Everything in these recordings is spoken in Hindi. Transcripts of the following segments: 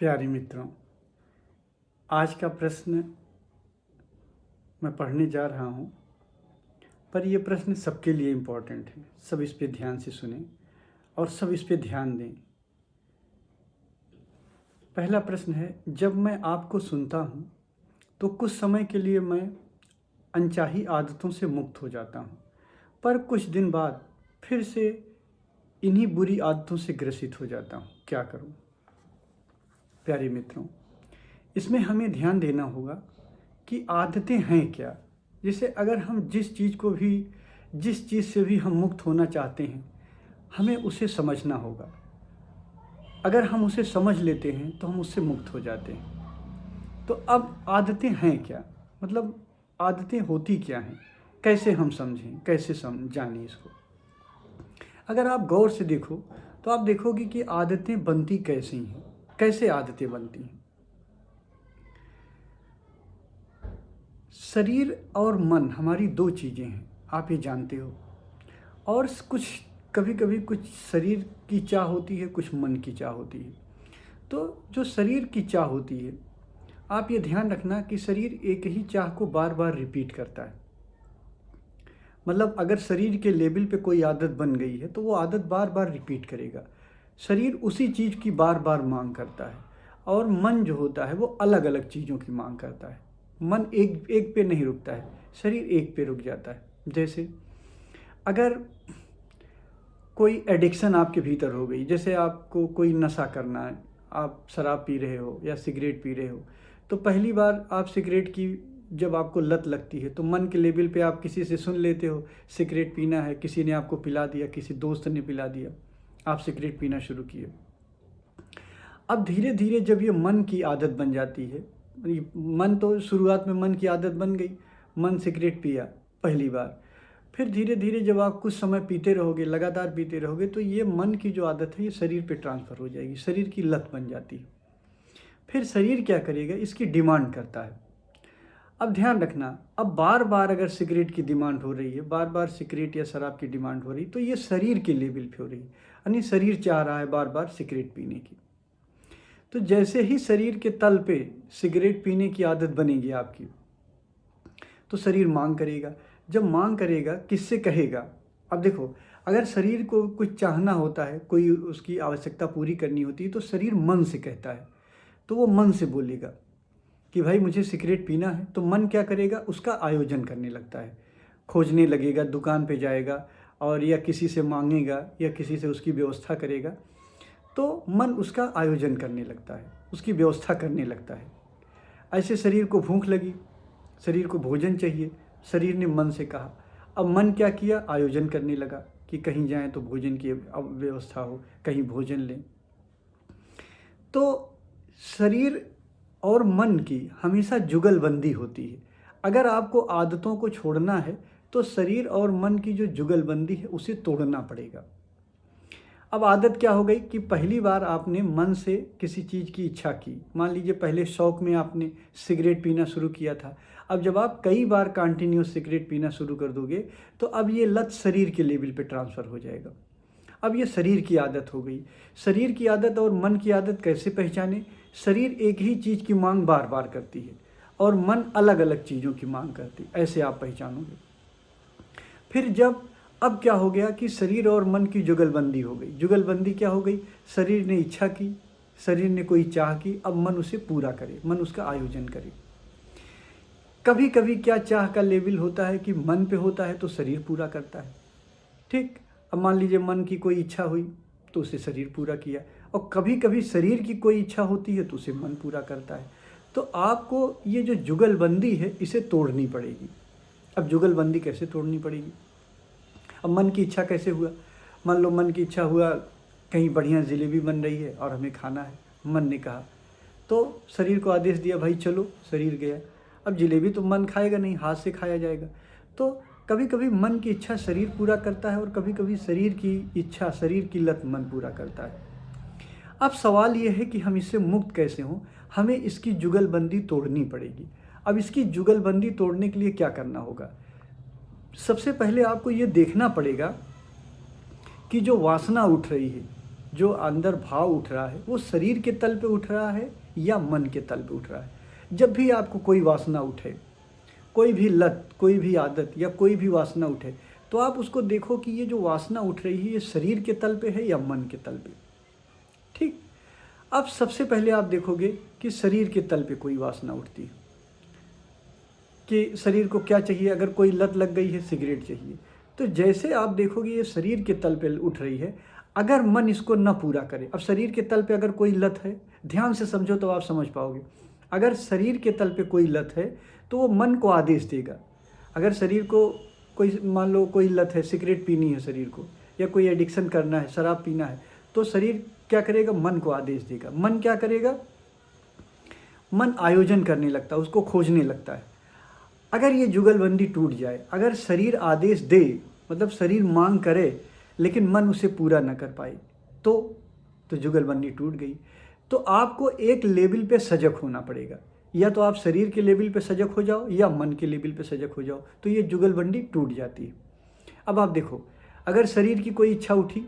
प्यारे मित्रों, आज का प्रश्न मैं पढ़ने जा रहा हूँ, पर यह प्रश्न सबके लिए इम्पोर्टेंट है। सब इस पे ध्यान से सुनें और सब इस पे ध्यान दें। पहला प्रश्न है, जब मैं आपको सुनता हूँ तो कुछ समय के लिए मैं अनचाही आदतों से मुक्त हो जाता हूँ, पर कुछ दिन बाद फिर से इन्हीं बुरी आदतों से ग्रसित हो जाता हूँ। क्या करूँ? प्यारे मित्रों, इसमें हमें ध्यान देना होगा कि आदतें हैं क्या। जैसे अगर हम जिस चीज़ से भी हम मुक्त होना चाहते हैं, हमें उसे समझना होगा। अगर हम उसे समझ लेते हैं तो हम उससे मुक्त हो जाते हैं। तो अब आदतें हैं क्या, मतलब आदतें होती क्या हैं, कैसे हम समझें, कैसे जानें इसको। अगर आप गौर से देखो तो आप देखोगे कि आदतें बनती कैसी हैं, कैसे आदतें बनती हैं। शरीर और मन हमारी दो चीज़ें हैं, आप ये जानते हो। और कभी कभी कुछ शरीर की चाह होती है, कुछ मन की चाह होती है। तो जो शरीर की चाह होती है, आप ये ध्यान रखना कि शरीर एक ही चाह को बार बार रिपीट करता है। मतलब अगर शरीर के लेवल पे कोई आदत बन गई है तो वो आदत बार बार रिपीट करेगा। शरीर उसी चीज़ की बार बार मांग करता है, और मन जो होता है वो अलग अलग चीज़ों की मांग करता है। मन एक पे नहीं रुकता है, शरीर एक पे रुक जाता है। जैसे अगर कोई एडिक्शन आपके भीतर हो गई, जैसे आपको कोई नशा करना है, आप शराब पी रहे हो या सिगरेट पी रहे हो, तो पहली बार आप सिगरेट की जब आपको लत लगती है तो मन के लेवल पे आप किसी से सुन लेते हो सिगरेट पीना है, किसी ने आपको पिला दिया, किसी दोस्त ने पिला दिया, आप सिगरेट पीना शुरू किए। अब धीरे धीरे जब ये मन की आदत बन जाती है, मन तो शुरुआत में मन की आदत बन गई, मन सिगरेट पिया पहली बार, फिर धीरे धीरे जब आप कुछ समय पीते रहोगे, लगातार पीते रहोगे, तो ये मन की जो आदत है ये शरीर पे ट्रांसफ़र हो जाएगी, शरीर की लत बन जाती है। फिर शरीर क्या करेगा, इसकी डिमांड करता है। अब ध्यान रखना, अब बार बार अगर सिगरेट की डिमांड हो रही है, बार बार सिगरेट या शराब की डिमांड हो रही, तो ये शरीर के लेवल पे हो रही है, यानी शरीर चाह रहा है बार बार सिगरेट पीने की। तो जैसे ही शरीर के तल पे सिगरेट पीने की आदत बनेगी आपकी, तो शरीर मांग करेगा। जब मांग करेगा, किससे कहेगा? अब देखो, अगर शरीर को कुछ चाहना होता है, कोई उसकी आवश्यकता पूरी करनी होती है, तो शरीर मन से कहता है। तो वो मन से बोलेगा कि भाई मुझे सिगरेट पीना है, तो मन क्या करेगा, उसका आयोजन करने लगता है, खोजने लगेगा, दुकान पे जाएगा और या किसी से मांगेगा या किसी से उसकी व्यवस्था करेगा। तो मन उसका आयोजन करने लगता है, उसकी व्यवस्था करने लगता है। ऐसे शरीर को भूख लगी, शरीर को भोजन चाहिए, शरीर ने मन से कहा। अब मन क्या किया, आयोजन करने लगा कि कहीं जाएं तो भोजन की व्यवस्था हो, कहीं भोजन लें। तो शरीर और मन की हमेशा जुगलबंदी होती है। अगर आपको आदतों को छोड़ना है तो शरीर और मन की जो जुगलबंदी है उसे तोड़ना पड़ेगा। अब आदत क्या हो गई कि पहली बार आपने मन से किसी चीज़ की इच्छा की, मान लीजिए पहले शौक में आपने सिगरेट पीना शुरू किया था। अब जब आप कई बार कंटिन्यूस सिगरेट पीना शुरू कर दोगे तो अब ये लत शरीर के लेवल पे ट्रांसफ़र हो जाएगा। अब ये शरीर की आदत हो गई। शरीर की आदत और मन की आदत कैसे पहचाने? शरीर एक ही चीज़ की मांग बार बार करती है और मन अलग अलग चीज़ों की मांग करती है, ऐसे आप पहचानोगे। फिर जब अब क्या हो गया कि शरीर और मन की जुगलबंदी हो गई। जुगलबंदी क्या हो गई? शरीर ने इच्छा की, शरीर ने कोई चाह की, अब मन उसे पूरा करे, मन उसका आयोजन करे। कभी कभी क्या चाह का लेवल होता है कि मन पे होता है तो शरीर पूरा करता है, ठीक। अब मान लीजिए मन की कोई इच्छा हुई तो उसे शरीर पूरा किया, और कभी कभी शरीर की कोई इच्छा होती है तो उसे मन पूरा करता है। तो आपको ये जो जुगलबंदी है इसे तोड़नी पड़ेगी। अब जुगलबंदी कैसे तोड़नी पड़ेगी? अब मन की इच्छा कैसे हुआ? मान लो मन की इच्छा हुआ कहीं बढ़िया जलेबी बन रही है और हमें खाना है, मन ने कहा, तो शरीर को आदेश दिया भाई चलो, शरीर गया। अब जलेबी तो मन खाएगा नहीं, हाथ से खाया जाएगा। तो कभी कभी मन की इच्छा शरीर पूरा करता है और कभी कभी शरीर की इच्छा, शरीर की लत मन पूरा करता है। अब सवाल ये है कि हम इससे मुक्त कैसे हों? हमें इसकी जुगलबंदी तोड़नी पड़ेगी। अब इसकी जुगलबंदी तोड़ने के लिए क्या करना होगा? सबसे पहले आपको ये देखना पड़ेगा कि जो वासना उठ रही है, जो अंदर भाव उठ रहा है वो शरीर के तल पे उठ रहा है या मन के तल पे उठ रहा है। जब भी आपको कोई वासना उठे, कोई भी लत, कोई भी आदत या कोई भी वासना उठे, तो आप उसको देखो कि ये जो वासना उठ रही है ये शरीर के तल पे है या मन के तल पे। ठीक। अब सबसे पहले आप देखोगे कि शरीर के तल पे कोई वासना उठती है कि शरीर को क्या चाहिए। अगर कोई लत लग गई है, सिगरेट चाहिए, तो जैसे आप देखोगे ये शरीर के तल पे उठ रही है, अगर मन इसको न पूरा करे। अब शरीर के तल पे अगर कोई लत है, ध्यान से समझो तो आप समझ पाओगे। अगर शरीर के तल पे कोई लत है तो वो मन को आदेश देगा। अगर शरीर को कोई, मान लो कोई लत है, सिगरेट पीनी है शरीर को, या कोई एडिक्शन करना है, शराब पीना है, तो शरीर क्या करेगा? मन को आदेश देगा। मन क्या करेगा? मन आयोजन करने लगता है, उसको खोजने लगता है। अगर ये जुगलबंदी टूट जाए, अगर शरीर आदेश दे, मतलब शरीर मांग करे लेकिन मन उसे पूरा न कर पाए, तो जुगलबंदी टूट गई। तो आपको एक लेवल पे सजग होना पड़ेगा। या तो आप शरीर के लेवल पे सजग हो जाओ या मन के लेवल पे सजग हो जाओ, तो ये जुगलबंदी टूट जाती है। अब आप देखो, अगर शरीर की कोई इच्छा उठी,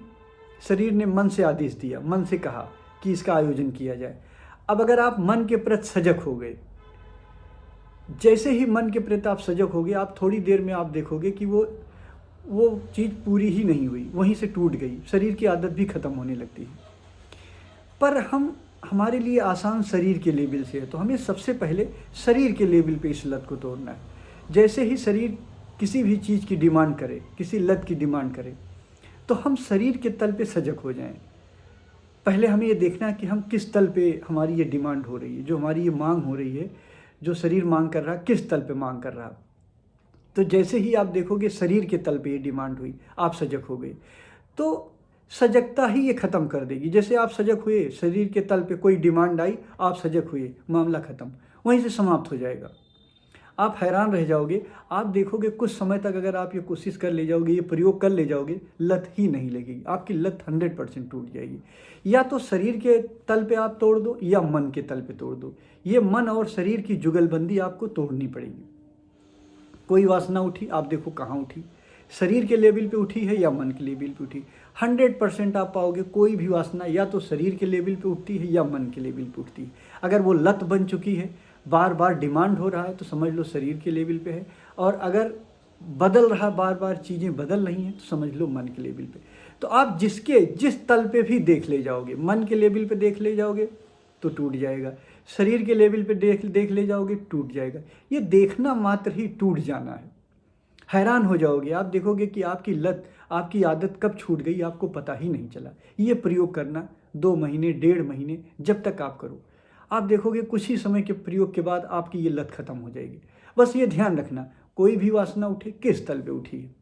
शरीर ने मन से आदेश दिया, मन से कहा कि इसका आयोजन किया जाए। अब अगर आप मन के प्रति सजग हो गए, जैसे ही मन के प्रति आप सजग हो गए, आप थोड़ी देर में आप देखोगे कि वो चीज़ पूरी ही नहीं हुई, वहीं से टूट गई, शरीर की आदत भी खत्म होने लगती है। पर हमारे लिए आसान शरीर के लेवल से है, तो हमें सबसे पहले शरीर के लेवल पे इस लत को तोड़ना है। जैसे ही शरीर किसी भी चीज़ की डिमांड करे, किसी लत की डिमांड करे, तो हम शरीर के तल पे सजग हो जाएं। पहले हमें ये देखना है कि हम किस तल पे हमारी ये डिमांड हो रही है, जो हमारी ये मांग हो रही है, जो शरीर मांग कर रहा है, किस तल पे मांग कर रहा है। तो जैसे ही आप देखोगे शरीर के तल पे ये डिमांड हुई, आप सजग हो गए, तो सजगता ही ये ख़त्म कर देगी। जैसे आप सजग हुए, शरीर के तल पे कोई डिमांड आई, आप सजग हुए, मामला ख़त्म, वहीं से समाप्त हो जाएगा। आप हैरान रह जाओगे। आप देखोगे कुछ समय तक अगर आप ये कोशिश कर ले जाओगे, ये प्रयोग कर ले जाओगे, लत ही नहीं लगेगी, आपकी लत 100% टूट जाएगी। या तो शरीर के तल पे आप तोड़ दो या मन के तल पे तोड़ दो। ये मन और शरीर की जुगलबंदी आपको तोड़नी पड़ेगी। कोई वासना उठी, आप देखो कहाँ उठी, शरीर के लेवल पे उठी है या मन के लेवल पे उठी। 100% आप पाओगे कोई भी वासना या तो शरीर के लेवल पे उठती है या मन के लेवल पे उठती है। अगर वो लत बन चुकी है, बार बार डिमांड हो रहा है, तो समझ लो शरीर के लेवल पे है। और अगर बदल रहा, बार बार चीज़ें बदल रही हैं, तो समझ लो मन के लेवल पे। तो आप जिस तल पे भी देख ले जाओगे, मन के लेवल पे देख ले जाओगे तो टूट जाएगा, शरीर के लेवल पे देख ले जाओगे टूट जाएगा। ये देखना मात्र ही टूट जाना है। हैरान हो जाओगे, आप देखोगे कि आपकी लत, आपकी आदत कब छूट गई आपको पता ही नहीं चला। ये प्रयोग करना 2 महीने, 1.5 महीने, जब तक आप करो, आप देखोगे कुछ ही समय के प्रयोग के बाद आपकी ये लत खत्म हो जाएगी। बस ये ध्यान रखना, कोई भी वासना उठे, किस तल पे उठी है।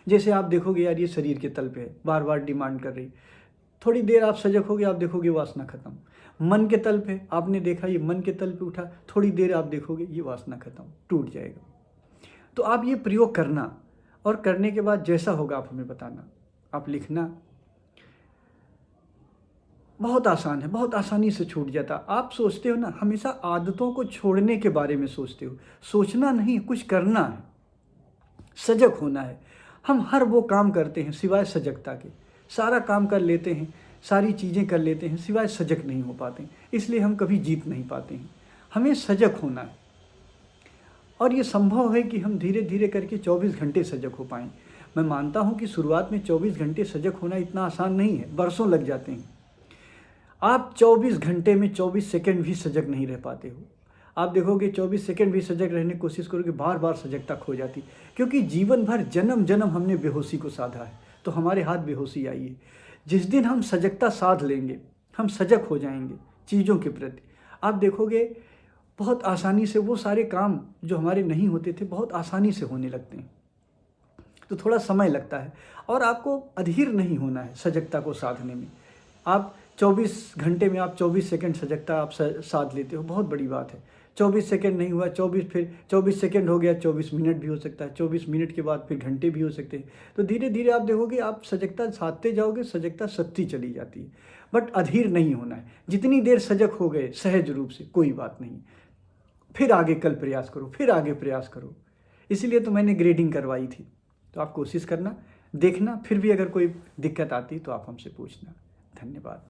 जैसे आप देखोगे यार ये शरीर के तल पे है, बार बार डिमांड कर रही, थोड़ी देर आप सजग होगे, आप देखोगे वासना खत्म। मन के तल पे आपने देखा ये मन के तल पे उठा, थोड़ी देर आप देखोगे ये वासना खत्म, टूट जाएगा। तो आप ये प्रयोग करना, और करने के बाद जैसा होगा आप हमें बताना, आप लिखना। बहुत आसान है, बहुत आसानी से छूट जाता। आप सोचते हो ना, हमेशा आदतों को छोड़ने के बारे में सोचते हो, सोचना नहीं, कुछ करना है, सजग होना है। हम हर वो काम करते हैं सिवाय सजगता के, सारा काम कर लेते हैं, सारी चीज़ें कर लेते हैं, सिवाय सजग नहीं हो पाते, इसलिए हम कभी जीत नहीं पाते हैं। हमें सजग होना है, और ये संभव है कि हम धीरे धीरे करके 24 घंटे सजग हो पाएँ। मैं मानता हूँ कि शुरुआत में 24 घंटे सजग होना इतना आसान नहीं है, बरसों लग जाते हैं। आप 24 घंटे में 24 सेकंड भी सजग नहीं रह पाते हो। आप देखोगे 24 सेकंड भी सजग रहने की कोशिश करोगे, बार बार सजगता खो जाती, क्योंकि जीवन भर जन्म जन्म हमने बेहोशी को साधा है, तो हमारे हाथ बेहोशी आई है। जिस दिन हम सजगता साध लेंगे, हम सजग हो जाएंगे चीज़ों के प्रति, आप देखोगे बहुत आसानी से वो सारे काम जो हमारे नहीं होते थे बहुत आसानी से होने लगते हैं। तो थोड़ा समय लगता है, और आपको अधीर नहीं होना है सजगता को साधने में। आप 24 घंटे में आप 24 सेकंड सजगता आप साध लेते हो, बहुत बड़ी बात है। 24 सेकंड नहीं हुआ, 24 सेकंड हो गया, 24 मिनट भी हो सकता है, 24 मिनट के बाद फिर घंटे भी हो सकते हैं। तो धीरे धीरे आप देखोगे आप सजगता साधते जाओगे, सजगता सत्ती चली जाती है। बट अधीर नहीं होना है। जितनी देर सजग हो गए सहज रूप से, कोई बात नहीं, फिर आगे कल प्रयास करो, फिर आगे प्रयास करो। इसीलिए तो मैंने ग्रेडिंग करवाई थी। तो आप कोशिश करना, देखना, फिर भी अगर कोई दिक्कत आती तो आप हमसे पूछना। धन्यवाद।